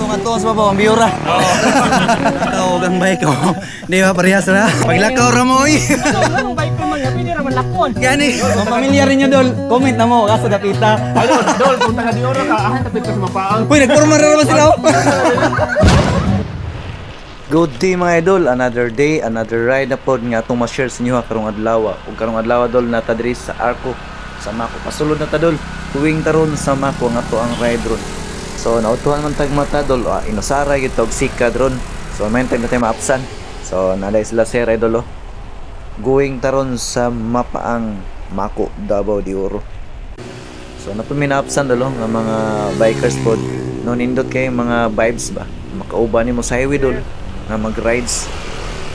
Tungan-tungan sa baba, ang biyura. Oo. Lakaw, ang bike ko. Di ba, parehas na? Paglakaw ra mo, eh. Anong bike ko man, pwede raman lakon. Gani. Kung pamilyar rin nyo, Dol, comment na mo, kaso dapita. Dol, kung taga di oro ka, tapit ka sa mapaang. Uy, nagporma na naman sila, oh. Good day mga idol, another day, another ride na pod nga atong ma-share sa inyo karong adlaw. Ug karong adlaw Dol na ta diri sa Arco sa Mako. Pasulod na ta Dol. Tuwing taron sa Mako nga to ang ride ron. So nautuhan man tag mata Dol, inusara gyud tog sika ron. So may time na tayo maapsan. So naday sila sir idol. Going taron sa mapaang Mako, Davao de Oro. So napuminaapsan Dol nga mga bikers pod. No nindot kay mga vibes ba. Makauban nimo sa highway Dol nga mag-rides.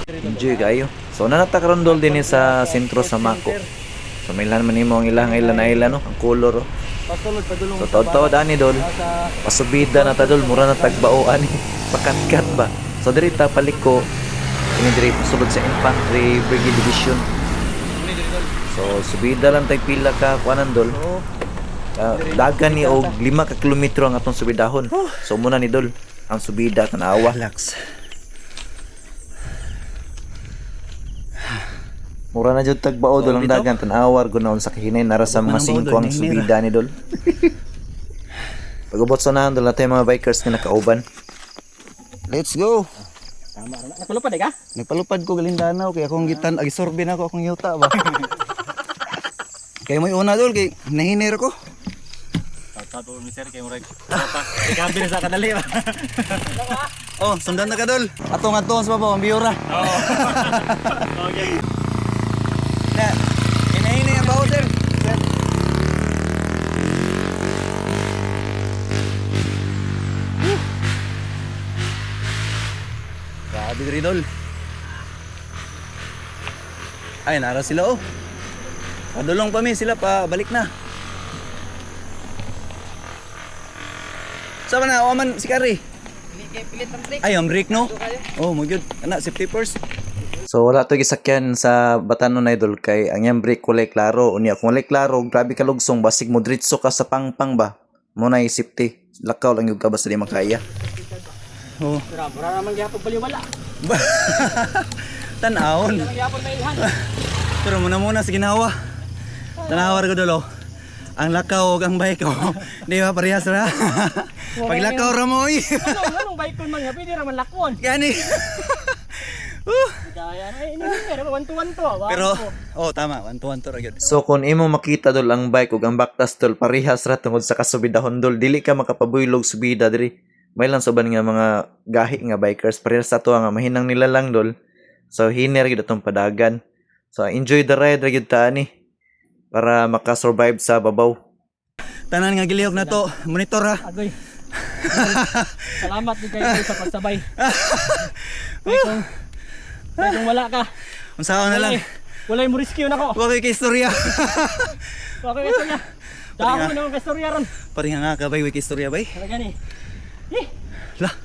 Enjoy kayo. So nanatakaron Dol din sa sentro sa Mako. So may lan man nimo ang ilang no, ang color oh. So taod-taod ani Dol. Pasubida na ta Dol, mura na tagbao ani. Pakatkat ba. So diri ta paliko. Ini diri sulod sa Infantry Brigade Division. So subida lang tay pila ka kuanan Dol. Dagan ni og 5 ka kilometro ang atong subidahon. So muna ni Dol ang subida tanawa. Relax. Mura na jud tagbao Dol ang dagan tanawar gunaon sa kahinay nara sa mga 5 ang subida ni Dol. Pagubot sa nahan Dol natay mga bikers nga nakauban. Let's go. Tama na. Napalupad ka? Nagpalupad ko galindanaw kay akong gitan agisorbe na ko akong yuta ba. Kay mo una Dol kay nahinir ko. Tato ni sir kay mo right. Ikabi sa kadali ba. Oh, sundan na ka Dol. Atong ato sa baba ang biyura. Oo. Okay. Na, hinahinay ang baho, sir. Sir. Grabe rin, Dol. Ay, nara sila, oh. Padulong pa mi, sila pa, balik na. Saan na, awaman si Kari? Pilit ang brake. Ay, ang brake, no? Oh, my God. Anak, safety first. So wala to gisakyan sa Batanon idol kay ang yang brake kulay klaro. Unya kung kulay klaro, grabe ka lugsong basig mo diretso ka sa pangpang ba. Mo na safety. Lakaw lang yung ka basta di makaya. Oh. Mura naman gyapon baliwala. Tanawon. Gyapon may ilhan. Pero muna sa ginawa. Tanawar ko Dolo. Ang lakaw ug ang bike ko. Di ba parehas na? Pag lakaw ra mo eh. Anong bike ko man, pwede raman lakon. Gani. Daya na ini pero 1-1 to. Pero tama, 1-1 to ra gyud. So kung imo makita Dol ang bike ug ang backtas Dol parehas ra tungod sa kasubidahon Dol, dili ka makapabuylog subida diri. May lang suban nga mga gahi nga bikers parehas sa to nga mahinang nila lang Dol. So hiner gyud atong padagan. So enjoy the ride ra gyud ta ani para makasurvive sa babaw. Tanan nga gilihok na to, monitor ha. Agoy. Salamat din kayo sa pagsabay. Kung wala ka. Unsaon na lang. Walay mo rescue na ko. Wa kay istorya. Okay ka niya. Dahon mo naman ka istorya ron. Pareha nga ka bay wiki istorya bay. Ano gani? La.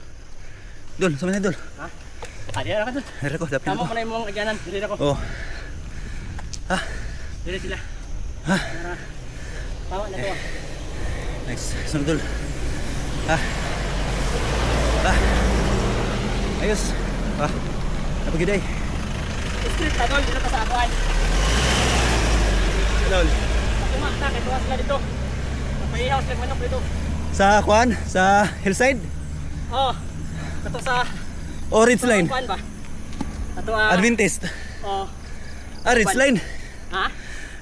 Dol, sa man Dol. Ha? Adi ra ka dun. Dere ko dapat Tama ko. mo na imong agyanan, dili ra ko. Oh. Ha? Dili sila. Ha? Tawa na to. Nice. Sunod Dol. Ha? Ha? Ayos. Ha? Napagiday. Street na dol, dito ka sa akuan. Dol. Kumakta kay tuwas na dito. Papahihaw sa manok dito. Sa kuan, sa hillside. Oh. Kato sa O Ridge Line. kuan ba? Kato Adventist. Oh. Ah, Ridge Line. Ha?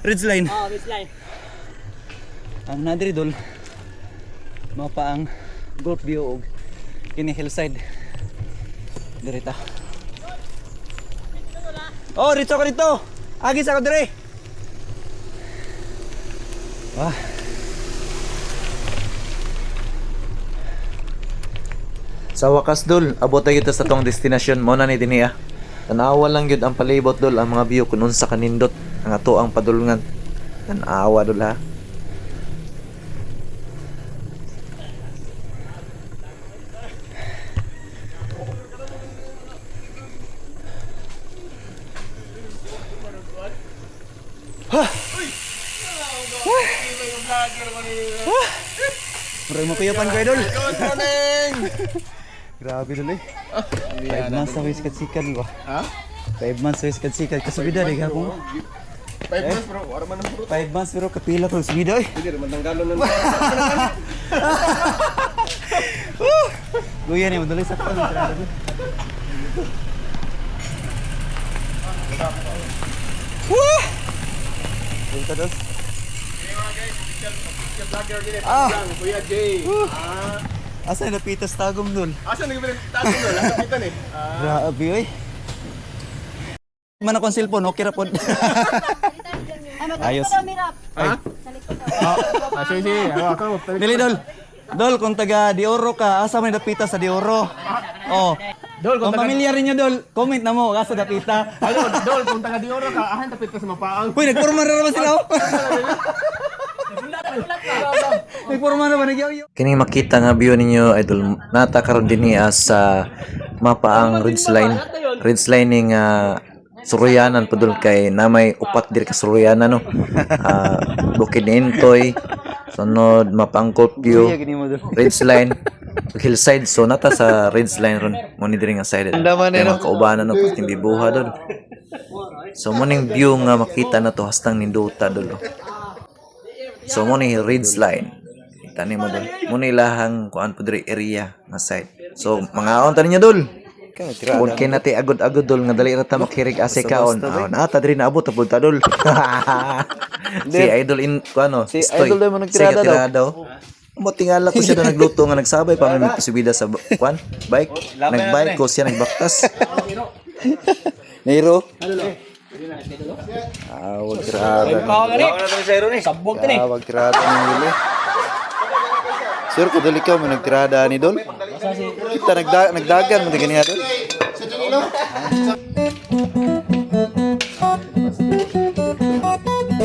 Ridge Line. Oh, this line. Ang nadiri Dol. Mapa ang Gulf View og kini hillside. Dirita. Oh, dito ako dito. Agis ako dire. Wah. Sa wakas Dol, abot na kita sa tong destinasyon mo na ni dinhi ah. Tanawa lang gyud ang palibot Dol, ang mga view kun unsa kanindot ang ato ang padulngan. Tanawa Dol ha. Murag makuyapan ko idol. Good morning! Grabe dol eh. 5 months na wis sikat ba? Ha? 5 months wis sikat kasubida di gapon. 5 months bro, wala man ang bro. 5 months pero kapila ko subida eh. Sige, matanggalon na. Kuya ni madali sa kon. Woo! Dito dol. Kuya Jay. Asa na pitas tagom dol? Asa nagbilang tago no? Nakapitan eh. Grabe oy. Man akong cellphone, okay ra pod. Ayos. Ha? Sige. Ako. Dili dol. Dol kung taga Dioro ka, asa may napita sa Dioro? Oh. Dol, Kung pamilyar niyo dol, comment na mo asa napita. Dol, kung taga Dioro ka, ahan tapit ka sa mapaang. Uy, nagporma na naman sila. Oh. Nagporma na ba nagyaw? Kini makita nga view ninyo idol, nata karon dinhi sa mapa ang ridge line. Ridge line ning Suruyanan padul kay namay upat dir ka Suruyanan no. Bukid ni Intoy, sunod mapangkot view, ridge line, hillside, so nata sa ridge line ron mo ni diri nga side. Kaya mga kaubanan no pati bibuha dol. So mo ning view nga makita na to hastang nindota dol. So mo ni ridge line. Kita ni mo dol. Mo ni lahang kuan po diri area nga side. So mga aon tani niya dol. Kung kinati agod-agod dol nga dali ra ta makirig ase kaon. Ata diri naabot ta pud ta dol. Si idol in kuano, si idol daw mo nagtirada daw. Mo tingala ko siya daw nagluto nga nagsabay pa may pasubida sa kuan, bike. Nagbike ko siya nagbaktas. Nero. Wag tirada. Sabog tani. Wag tirada ni Willie. Sir ko dali ka mo nagtirada ni Dol. Kita nagdagan mo ganiya Dol.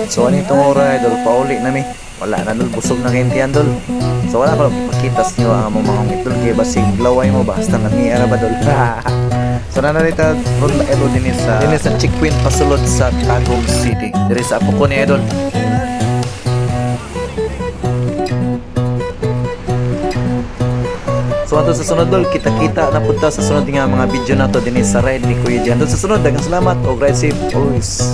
So ano itong oras Dol, pauli na mi. Wala na Dol, busog na kintiyan Dol. So wala pa pakita sa inyo ang mga Dol kaya basig laway mo basta na mi ara ba Dol. So nanarita ron Idol din sa checkpoint pasulod sa Tagum City. Diri sa Apo ko ni Idol. So ato sa sunod Dol, kita-kita na punta sa sunod nga mga video na to din sa ride ni Kuya Jan. Sa sunod, daghang salamat o ride safe always.